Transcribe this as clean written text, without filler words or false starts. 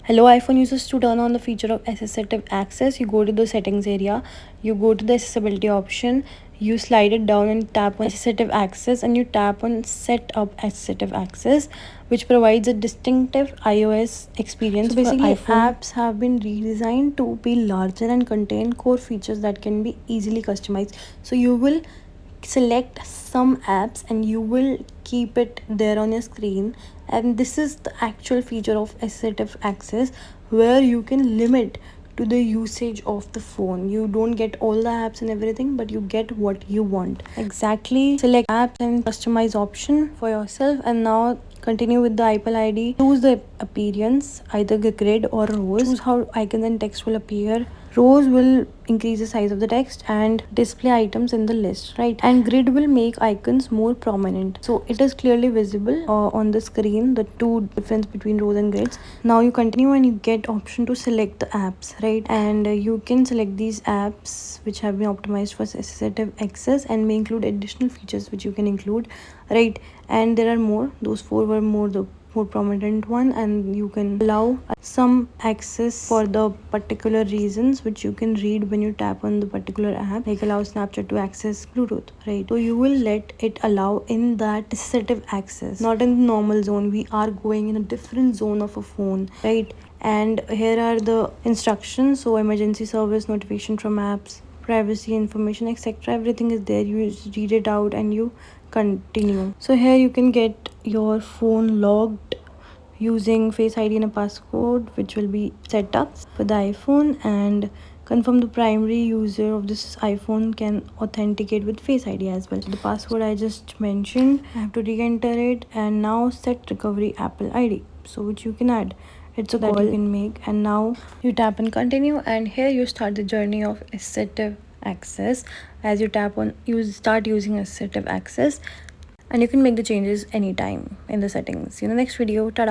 Hello iPhone users, to turn on the feature of assistive access, you go to the settings area, you go to the accessibility option, you slide it down and tap on assistive access, and you tap on set up assistive access, which provides a distinctive iOS experience. So basically, for iPhone, apps have been redesigned to be larger and contain core features that can be easily customized. So you will select some apps and you will keep it there on your screen, and this is the actual feature of assistive access, where you can limit to the usage of the phone. You don't get all the apps and everything, but you get what you want exactly. Select apps and customize option for yourself, and now continue with the iPad ID. Choose the appearance, either grid or rows. Choose how icons and text will appear. Rows will increase the size of the text and display items in the list, right? And grid will make icons more prominent, so it is clearly visible on the screen, the two difference between rows and grids. Now you continue and you get option to select the apps, right? And you can select these apps which have been optimized for assistive access and may include additional features which you can include, right? And there are more. Those four were the more prominent one, and you can allow some access for the particular reasons which you can read when you tap on the particular app, like allow Snapchat to access Bluetooth, right? So you will let it allow in that assistive access, not in the normal zone. We are going in a different zone of a phone, right? And here are the instructions. So emergency service, notification from apps, privacy information, etc. Everything is there. You just read it out and you continue. So here you can get your phone logged using Face ID and a passcode which will be set up for the iPhone, and confirm the primary user of this iPhone can authenticate with Face ID as well. The password I just mentioned, I have to re-enter it, and now set recovery Apple ID, so which you can add. It's a call you can make, and now you tap and continue, and here you start the journey of assistive access. As you tap on, you start using assistive access, and you can make the changes anytime in the settings. See you in the next video. Ta-da.